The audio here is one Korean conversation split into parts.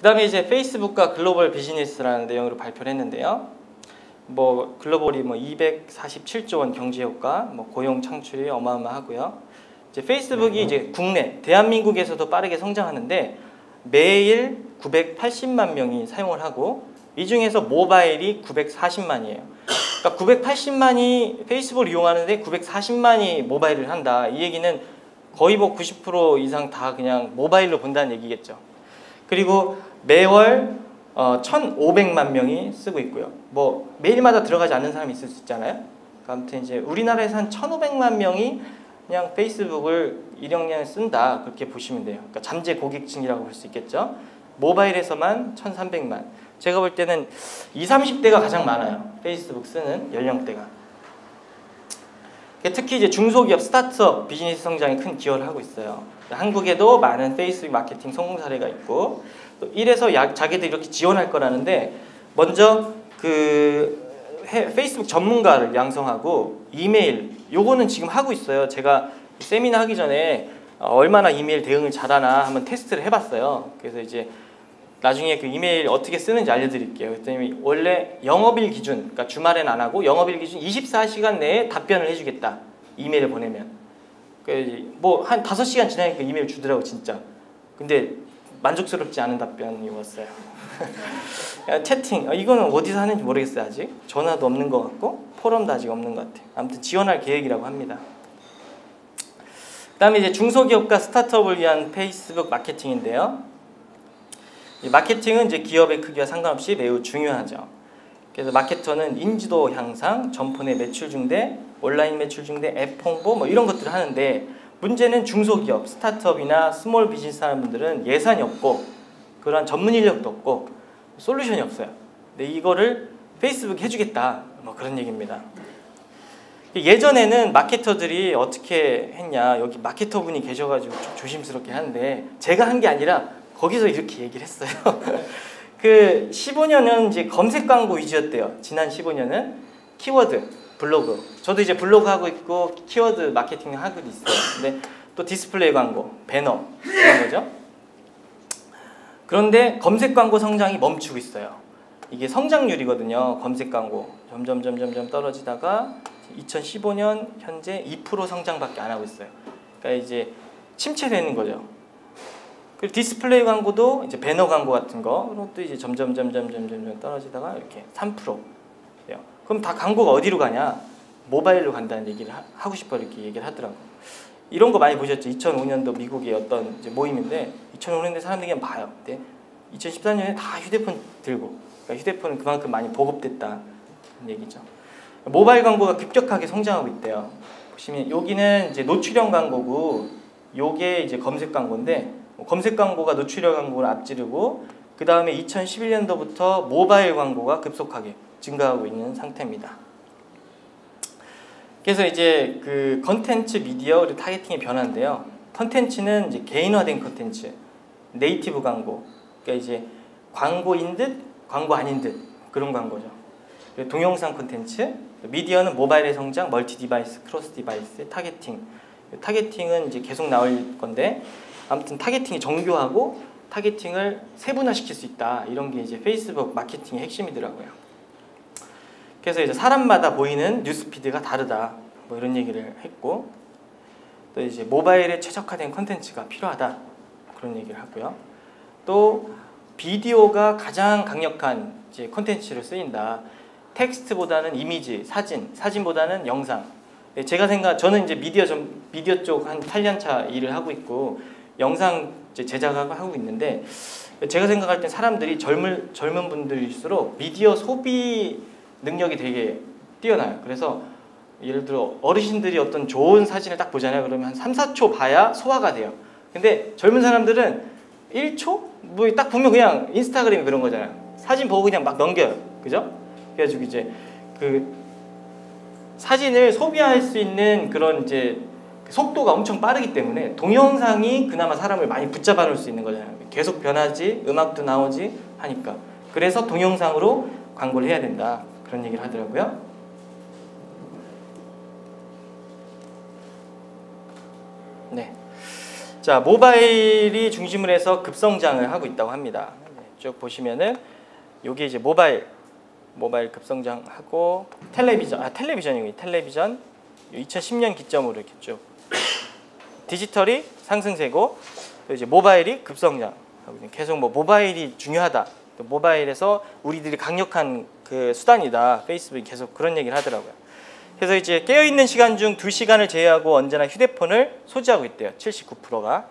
그 다음에 이제 페이스북과 글로벌 비즈니스라는 내용으로 발표를 했는데요. 뭐 글로벌이 뭐 247조 원 경제 효과, 뭐 고용 창출이 어마어마하고요. 이제 페이스북이 이제 국내 대한민국에서도 빠르게 성장하는데 매일 980만 명이 사용을 하고 이 중에서 모바일이 940만이에요. 그러니까 980만이 페이스북을 이용하는데 940만이 모바일을 한다. 이 얘기는 거의 뭐 90% 이상 다 그냥 모바일로 본다는 얘기겠죠. 그리고 매월 1,500만 명이 쓰고 있고요. 뭐 매일마다 들어가지 않는 사람이 있을 수 있잖아요. 그러니까 아무튼 이제 우리나라에서 한 1,500만 명이 그냥 페이스북을 일용량을 쓴다, 그렇게 보시면 돼요. 그러니까 잠재 고객층이라고 볼 수 있겠죠. 모바일에서만 1,300만. 제가 볼 때는 20, 30대가 가장 많아요. 페이스북 쓰는 연령대가. 특히 이제 중소기업, 스타트업 비즈니스 성장에 큰 기여를 하고 있어요. 한국에도 많은 페이스북 마케팅 성공 사례가 있고, 또 이래서 자기들 이렇게 지원할 거라는데, 먼저 페이스북 전문가를 양성하고 이메일, 요거는 지금 하고 있어요. 제가 세미나 하기 전에 얼마나 이메일 대응을 잘하나 한번 테스트를 해봤어요. 그래서 이제 나중에 그 이메일 어떻게 쓰는지 알려드릴게요. 그랬더니 원래 영업일 기준, 그러니까 주말에는 안 하고 영업일 기준 24시간 내에 답변을 해주겠다. 이메일을 보내면. 뭐 한 5시간 지나니까 이메일 주더라고 진짜. 근데 만족스럽지 않은 답변이 왔어요. 채팅, 이거는 어디서 하는지 모르겠어요. 아직 전화도 없는 것 같고 포럼도 아직 없는 것 같아요. 아무튼 지원할 계획이라고 합니다. 그 다음에 이제 중소기업과 스타트업을 위한 페이스북 마케팅인데요. 이 마케팅은 이제 기업의 크기와 상관없이 매우 중요하죠. 그래서 마케터는 인지도 향상, 점포 내 매출 증대, 온라인 매출 증대, 앱 홍보 뭐 이런 것들을 하는데, 문제는 중소기업, 스타트업이나 스몰 비즈니스 하는 분들은 예산이 없고 그러한 전문 인력도 없고 솔루션이 없어요. 근데 이거를 페이스북이 해주겠다, 뭐 그런 얘기입니다. 예전에는 마케터들이 어떻게 했냐, 여기 마케터 분이 계셔가지고 좀 조심스럽게 하는데, 제가 한 게 아니라 거기서 이렇게 얘기를 했어요. 그 15년은 이제 검색 광고 위주였대요. 지난 15년은 키워드, 블로그. 저도 이제 블로그 하고 있고 키워드 마케팅 하고 있어요. 근데 또 디스플레이 광고, 배너 이런 거죠. 그런데 검색 광고 성장이 멈추고 있어요. 이게 성장률이거든요. 검색 광고 점점 떨어지다가 2015년 현재 2% 성장밖에 안 하고 있어요. 그러니까 이제 침체되는 거죠. 그리고 디스플레이 광고도 이제 배너 광고 같은 거, 그것도 이제 점점 떨어지다가 이렇게 3%예요. 그럼 다 광고가 어디로 가냐? 모바일로 간다는 얘기를 하고 싶어 이렇게 얘기를 하더라고. 이런 거 많이 보셨죠? 2005년도 미국의 어떤 이제 모임인데, 2005년도에 사람들이 그냥 봐요. 근데 2014년에 다 휴대폰 들고, 그러니까 휴대폰은 그만큼 많이 보급됐다는 얘기죠. 모바일 광고가 급격하게 성장하고 있대요. 보시면 여기는 이제 노출형 광고고, 요게 이제 검색 광고인데, 검색 광고가 노출형 광고를 앞지르고, 그 다음에 2011년도부터 모바일 광고가 급속하게 증가하고 있는 상태입니다. 그래서 이제 그 컨텐츠 미디어 그리고 타겟팅의 변화인데요. 컨텐츠는 이제 개인화된 컨텐츠, 네이티브 광고, 그러니까 이제 광고인 듯 광고 아닌 듯 그런 광고죠. 그리고 동영상 컨텐츠, 미디어는 모바일의 성장, 멀티 디바이스, 크로스 디바이스, 타겟팅. 타겟팅은 이제 계속 나올 건데, 아무튼 타겟팅이 정교하고 타겟팅을 세분화시킬 수 있다, 이런 게 이제 페이스북 마케팅의 핵심이더라고요. 그래서 이제 사람마다 보이는 뉴스피드가 다르다, 뭐 이런 얘기를 했고, 또 이제 모바일에 최적화된 컨텐츠가 필요하다, 그런 얘기를 하고요. 또 비디오가 가장 강력한 이제 컨텐츠를 쓰인다. 텍스트보다는 이미지, 사진보다는 영상. 저는 이제 미디어 쪽 한 8년 차 일을 하고 있고 영상 제작하고 하고 있는데, 제가 생각할 땐 사람들이 젊은 분들일수록 미디어 소비 능력이 되게 뛰어나요. 그래서 예를 들어 어르신들이 어떤 좋은 사진을 딱 보잖아요. 그러면 한 3, 4초 봐야 소화가 돼요. 근데 젊은 사람들은 1초? 뭐 딱 보면 그냥 인스타그램이 그런 거잖아요. 사진 보고 그냥 막 넘겨요. 그죠? 그래가지고 이제 그 사진을 소비할 수 있는 그런 이제 속도가 엄청 빠르기 때문에 동영상이 그나마 사람을 많이 붙잡아 놓을 수 있는 거잖아요. 계속 변하지, 음악도 나오지 하니까. 그래서 동영상으로 광고를 해야 된다, 그런 얘기를 하더라고요. 네. 자, 모바일이 중심으로 해서 급성장을 하고 있다고 합니다. 쭉 보시면은 요게 이제 모바일 급성장하고 텔레비전이고 텔레비전 2010년 기점으로 이렇게 쭉 디지털이 상승세고 또 이제 모바일이 급성장. 계속 뭐 모바일이 중요하다. 또 모바일에서 우리들이 강력한 그 수단이다. 페이스북이 계속 그런 얘기를 하더라고요. 그래서 이제 깨어있는 시간 중 2시간을 제외하고 언제나 휴대폰을 소지하고 있대요. 79%가.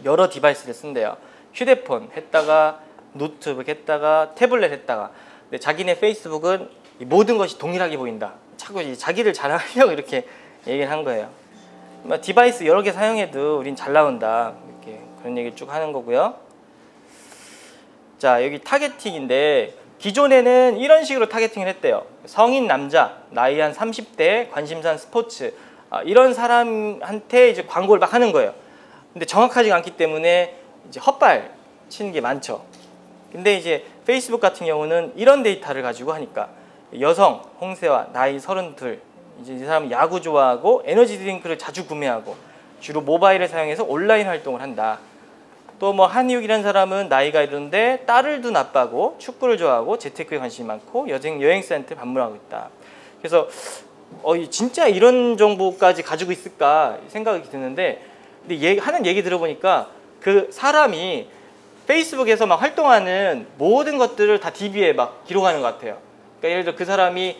여러 디바이스를 쓴대요. 휴대폰 했다가 노트북 했다가 태블릿 했다가. 근데 자기네 페이스북은 모든 것이 동일하게 보인다. 자꾸 자기를 자랑하려고 이렇게 얘기를 한 거예요. 디바이스 여러 개 사용해도 우린 잘 나온다. 이렇게 그런 얘기를 쭉 하는 거고요. 자, 여기 타겟팅인데 기존에는 이런 식으로 타겟팅을 했대요. 성인 남자, 나이 한 30대, 관심사는 스포츠, 이런 사람한테 이제 광고를 막 하는 거예요. 근데 정확하지가 않기 때문에 이제 헛발 치는 게 많죠. 근데 이제 페이스북 같은 경우는 이런 데이터를 가지고 하니까 여성, 홍세화, 나이 32, 이제 이 사람은 야구 좋아하고 에너지 드링크를 자주 구매하고 주로 모바일을 사용해서 온라인 활동을 한다. 또 뭐 한희욱이라는 사람은 나이가 이런데 딸을 둔 아빠고 축구를 좋아하고 재테크에 관심이 많고 여행센터에 방문하고 있다. 그래서 진짜 이런 정보까지 가지고 있을까 생각이 드는데, 근데 하는 얘기 들어보니까 그 사람이 페이스북에서 막 활동하는 모든 것들을 다 DB에 막 기록하는 것 같아요. 그러니까 예를 들어 그 사람이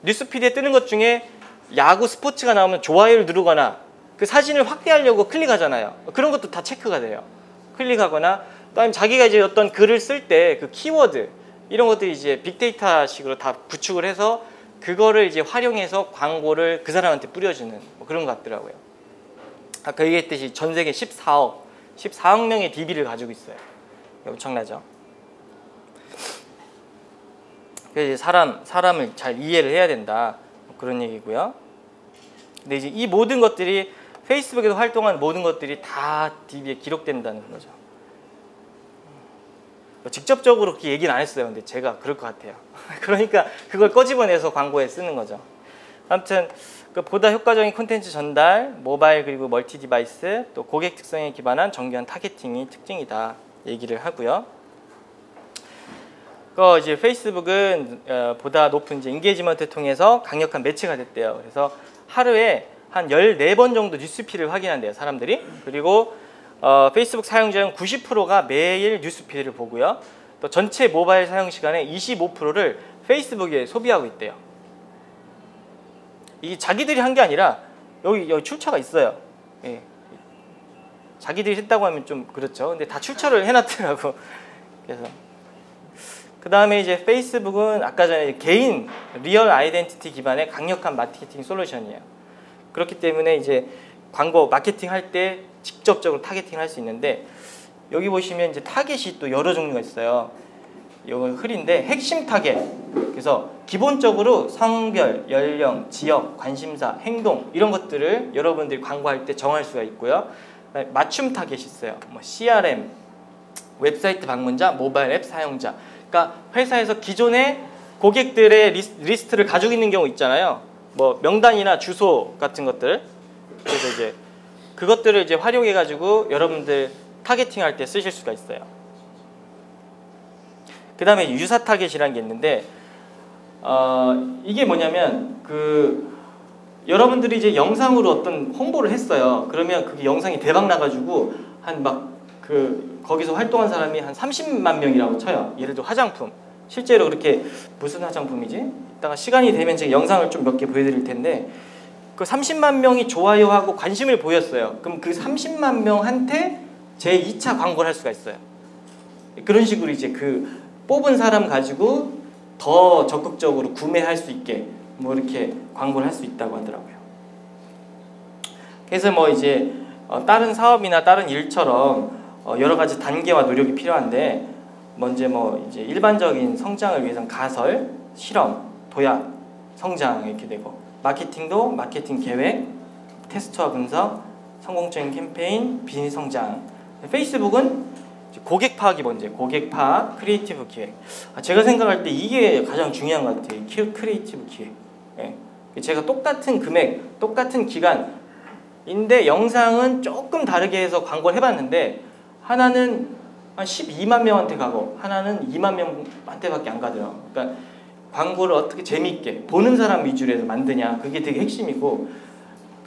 뉴스피드에 뜨는 것 중에 야구 스포츠가 나오면 좋아요를 누르거나 그 사진을 확대하려고 클릭하잖아요. 그런 것도 다 체크가 돼요. 클릭하거나 또 아니면 자기가 이제 어떤 글을 쓸 때 그 키워드 이런 것들이 이제 빅데이터식으로 다 구축을 해서 그거를 이제 활용해서 광고를 그 사람한테 뿌려주는 뭐 그런 것 같더라고요. 아까 얘기했듯이 전 세계 14억 명의 DB를 가지고 있어요. 엄청나죠. 그래서 사람을 잘 이해를 해야 된다. 뭐 그런 얘기고요. 근데 이제 이 모든 것들이 페이스북에서 활동하는 모든 것들이 다 DB에 기록된다는 거죠. 직접적으로 그렇게 얘기는 안 했어요. 근데 제가 그럴 것 같아요. 그러니까 그걸 꺼집어내서 광고에 쓰는 거죠. 아무튼 보다 효과적인 콘텐츠 전달, 모바일 그리고 멀티 디바이스, 또 고객 특성에 기반한 정교한 타겟팅이 특징이다 얘기를 하고요. 이제 페이스북은 보다 높은 이제 인게이지먼트를 통해서 강력한 매체가 됐대요. 그래서 하루에 한 14번 정도 뉴스피드를 확인한대요, 사람들이. 그리고 페이스북 사용자는 90%가 매일 뉴스피드를 보고요. 또 전체 모바일 사용 시간의 25%를 페이스북에 소비하고 있대요. 이게 자기들이 한 게 아니라 여기 출처가 있어요. 예. 자기들이 했다고 하면 좀 그렇죠. 근데 다 출처를 해놨더라고. 그래서 그 다음에 이제 페이스북은 아까 전에 개인 리얼 아이덴티티 기반의 강력한 마케팅 솔루션이에요. 그렇기 때문에 이제 광고 마케팅 할 때 직접적으로 타겟팅을 할 수 있는데, 여기 보시면 이제 타겟이 또 여러 종류가 있어요. 이거 흐린데 핵심 타겟. 그래서 기본적으로 성별, 연령, 지역, 관심사, 행동 이런 것들을 여러분들이 광고할 때 정할 수가 있고요. 맞춤 타겟이 있어요. 뭐 CRM, 웹사이트 방문자, 모바일 앱 사용자. 그러니까 회사에서 기존의 고객들의 리스트를 가지고 있는 경우 있잖아요. 뭐 명단이나 주소 같은 것들. 그래서 이제 그것들을 이제 활용해 가지고 여러분들 타겟팅할 때 쓰실 수가 있어요. 그 다음에 유사 타겟이라는 게 있는데, 이게 뭐냐면 여러분들이 이제 영상으로 어떤 홍보를 했어요. 그러면 그게 영상이 대박 나가지고 거기서 활동한 사람이 한 30만 명이라고 쳐요. 예를 들어 화장품. 실제로 그렇게 무슨 화장품이지? 이따가 시간이 되면 제가 영상을 좀 몇 개 보여드릴 텐데, 그 30만 명이 좋아요하고 관심을 보였어요. 그럼 그 30만 명한테 제2차 광고를 할 수가 있어요. 그런 식으로 이제 그 뽑은 사람 가지고 더 적극적으로 구매할 수 있게 뭐 이렇게 광고를 할 수 있다고 하더라고요. 그래서 뭐 이제 다른 사업이나 다른 일처럼 여러 가지 단계와 노력이 필요한데, 먼저 뭐 이제 일반적인 성장을 위해서는 가설, 실험, 도약, 성장 이렇게 되고, 마케팅도 마케팅 계획, 테스트와 분석, 성공적인 캠페인, 비즈니스 성장. 페이스북은 고객 파악이 먼저예요. 고객 파악, 크리에이티브 기획. 제가 생각할 때 이게 가장 중요한 것 같아요. 크리에이티브 기획. 예. 제가 똑같은 금액, 똑같은 기간인데 영상은 조금 다르게 해서 광고를 해봤는데, 하나는 한 12만 명한테 가고 하나는 2만 명한테밖에 안 가더라고요. 그러니까 광고를 어떻게 재미있게 보는 사람 위주로 해서 만드냐, 그게 되게 핵심이고,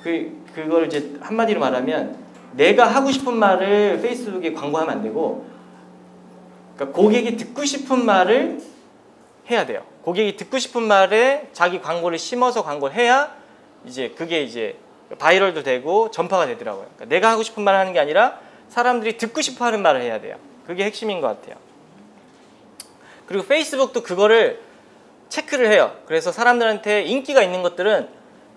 그걸 이제 한마디로 말하면 내가 하고 싶은 말을 페이스북에 광고하면 안 되고, 그러니까 고객이 듣고 싶은 말을 해야 돼요. 고객이 듣고 싶은 말에 자기 광고를 심어서 광고를 해야 이제 그게 이제 바이럴도 되고 전파가 되더라고요. 그러니까 내가 하고 싶은 말을 하는 게 아니라 사람들이 듣고 싶어 하는 말을 해야 돼요. 그게 핵심인 것 같아요. 그리고 페이스북도 그거를 체크를 해요. 그래서 사람들한테 인기가 있는 것들은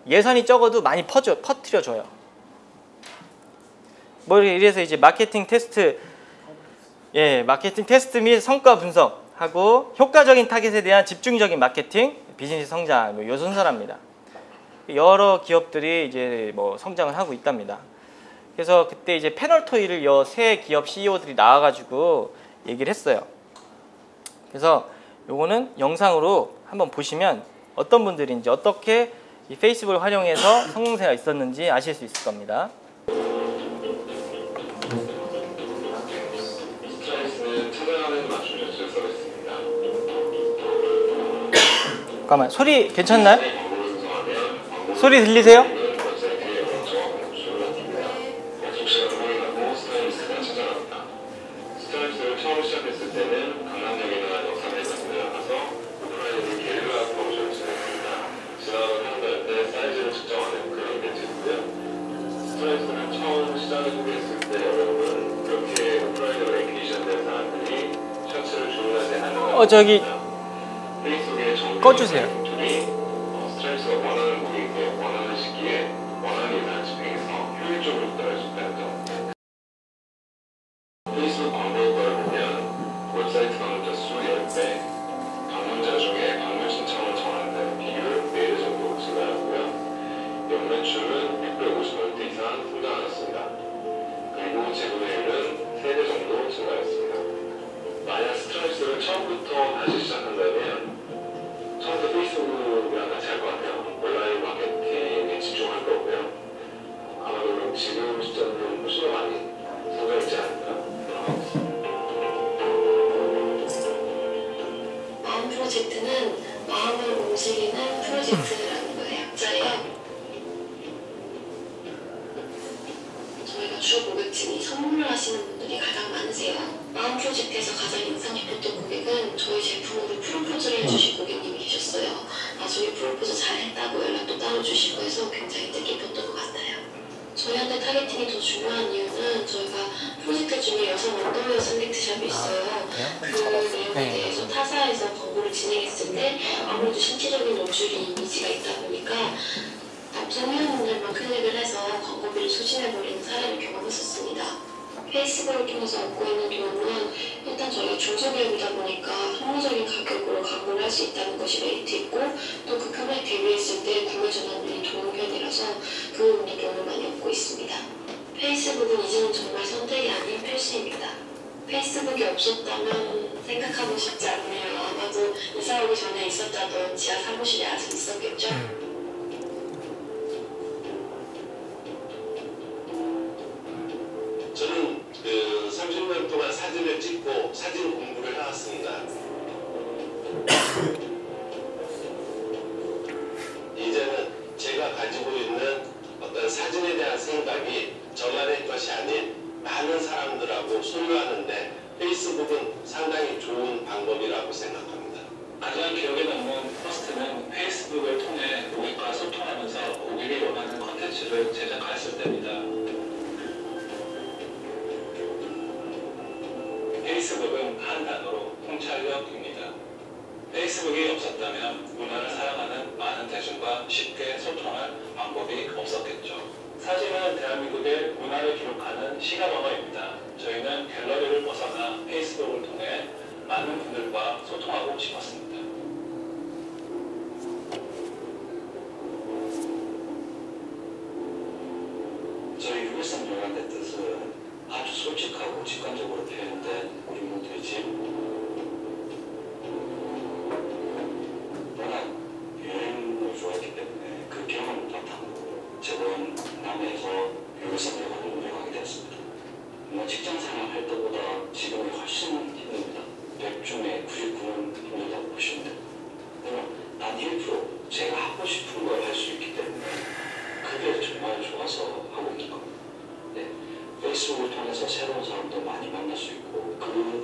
예산이 적어도 많이 퍼뜨려줘요. 뭐 이래서 이제 마케팅 테스트 및 성과 분석하고 효과적인 타겟에 대한 집중적인 마케팅, 비즈니스 성장, 요 순서랍니다. 여러 기업들이 이제 뭐 성장을 하고 있답니다. 그래서 그때 이제 패널 토의를 새 기업 CEO들이 나와가지고 얘기를 했어요. 그래서 요거는 영상으로 한번 보시면 어떤 분들인지 어떻게 이 페이스북을 활용해서 성공세가 있었는지 아실 수 있을 겁니다. 잠깐만, 소리 괜찮나요? 소리 들리세요? 처음 시작했을 때는 강남역이나 역삼에서 들어가서 오프라인으로 게릴라 프로모션을 진행했습니다. 지나가는 사람들한테 사이즈를 측정하는 그런 매체고요. 스트라이스를 처음 시작을 소개했을 때 여러분은 그렇게 오프라인으로 엔게이션된 사람들이 셔츠를 주문하지 않는 저기 페이스북에 꺼주세요. 스트라이스가 원하는 고객에게 원하는 시기에 원하는 예산 집행해서 효율적으로 도달할 수 있다는 점. 페이스북 광고 효과를 보면 웹사이트 방문자 수 10배, 방문자 중에 방문 신청을 전환하는 비율 4배 정도 증가하고요. 연매출은 650% 이상 성장하였습니다. 그리고 재구매율은 3배 정도 증가했습니다. 만약 스트라이스를 처음부터 다시 시작한다면 처음부터 페이스북이랑 같이 할 것 같아요. 온라인 마케팅에 집중할 거고요. 아마도 지금 시점은 훨씬 더 많이 성장했지 않을까. 마음 프로젝트는 마음을 움직이는 프로젝트라는 거예요. 약자예요. 저희가 주 고객층이 선물을 하시는 분들이 가장 많으세요. 마음 프로젝트에서 가장 인상 깊었던 고객은 저희 제품으로 프로포즈를 해주신 고객님이 계셨어요. 나중에 프로포즈 잘했다고 연락도 따로 주시고 해서 굉장히 뜻깊었던 것 같아요. 저희한테 타겟팅이 더 중요한 이유는 저희가 프로젝트 중에 여성 언더웨어 셀렉트샵이 있어요. 그 내용에 대해서 타사에서 광고를 진행했을 때 아무래도 신체적인 노출이 이미지가 있다 보니까 남성 회원분들만 클릭을 해서 광고비를 소진해버리는 사례를 경험했었습니다. 페이스북을 통해서 얻고 있는 도움은 일단 저희가 중소기업이다 보니까 합리적인 가격으로 광고를 할 수 있다는 것이 메리트 있고 또 그 금액 대비했을 때 구매 전환율이 좋은 편이라서 그 부분도 도움을 많이 얻고 있습니다. 페이스북은 이제는 정말 선택이 아닌 필수입니다. 페이스북이 없었다면 생각하고 싶지 않네요. 아마도 이사 오기 전에 있었다던 지하 사무실에 아직 있었겠죠? 저는 30년 동안 사진을 찍고 사진 공부를 해왔습니다. 이제는 제가 가지고 있는 어떤 사진에 대한 생각이 저만의 것이 아닌 많은 사람들하고 소유하는데 페이스북은 상당히 좋은 방법이라고 생각합니다. 가장 기억에 남는 포스트는 페이스북을 통해 고객과 소통하면서 고객이 원하는 콘텐츠를 제작했을 때입니다. 페이스북은 한 단어로 통찰력입니다. 페이스북이 없었다면 문화를 사랑하는 많은 대중과 쉽게 소통할 방법이 없었겠죠. 사진은 대한민국의 문화를 기록하는 시간 언어입니다. 저희는 갤러리를 벗어나 페이스북을 통해 많은 분들과 소통하고 싶었습니다. 저희 유일성 영향의 뜻은 아주 솔직하고 직관적으로 표현된 우리 모두의 집. 워낙 여행을 좋아했기 때문에 그 경험을 바탕으로 저번 남해에서 유일성 영화를 운영하게 되었습니다. 직장 생활 할 때보다 지금이 훨씬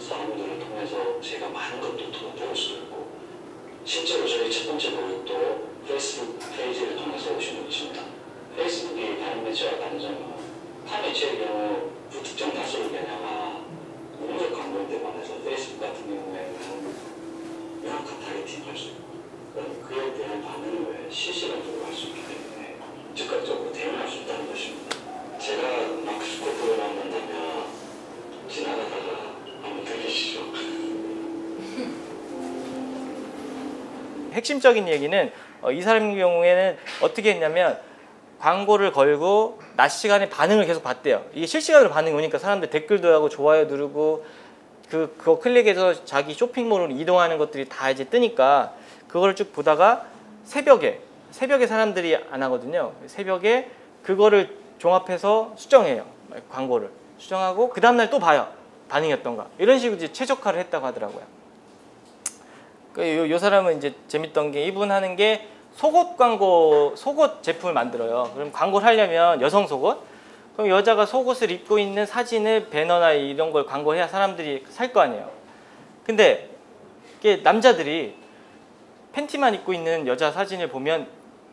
사람들을 통해서 제가 많은 것도 더 배울 수 있고 실제로 저희 첫 번째 고객도 페이스북 페이지를 통해서 오신 분 있습니다. 페이스북이 다른 매체와 다른 점은 타 매체의 경우 불특정 다수를 겨냥한 우회적 광고인데 반해서 페이스북 같은 경우에는 명확한 타겟팅 할 수 있고 그에 대한 반응을 실시간적으로 할 수 있기 때문에 즉각적으로 대응할 수 있다는 것입니다. 제가 마크 스코프를 만난다면 지나가다가 한번 들리시죠. 핵심적인 얘기는 이 사람 경우에는 어떻게 했냐면 광고를 걸고 낮 시간에 반응을 계속 봤대요. 이게 실시간으로 반응이 오니까 사람들 댓글도 하고 좋아요 누르고 그거 클릭해서 자기 쇼핑몰로 이동하는 것들이 다 이제 뜨니까 그거를 쭉 보다가 새벽에 사람들이 안 하거든요. 새벽에 그거를 종합해서 수정해요. 광고를 수정하고 그 다음날 또 봐요. 반응이 어떤가. 이런 식으로 이제 최적화를 했다고 하더라고요. 이 사람은 이제 재밌던 게 이분 하는 게 속옷 광고, 속옷 제품을 만들어요. 그럼 광고를 하려면 여성 속옷? 그럼 여자가 속옷을 입고 있는 사진을 배너나 이런 걸 광고해야 사람들이 살 거 아니에요. 근데 이게 남자들이 팬티만 입고 있는 여자 사진을 보면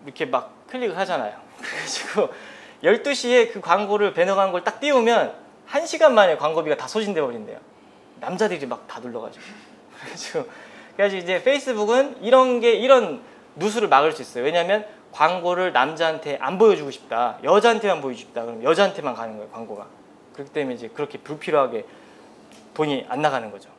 이렇게 막 클릭을 하잖아요. 그래가지고 12시에 그 광고를 배너 광고를 딱 띄우면 1시간 만에 광고비가 다 소진돼 버린대요. 남자들이 막 다 눌러가지고. 그래가지고 이제 페이스북은 이런 누수를 막을 수 있어요. 왜냐하면 광고를 남자한테 안 보여주고 싶다, 여자한테만 보여주고 싶다. 그럼 여자한테만 가는 거예요, 광고가. 그렇기 때문에 이제 그렇게 불필요하게 돈이 안 나가는 거죠.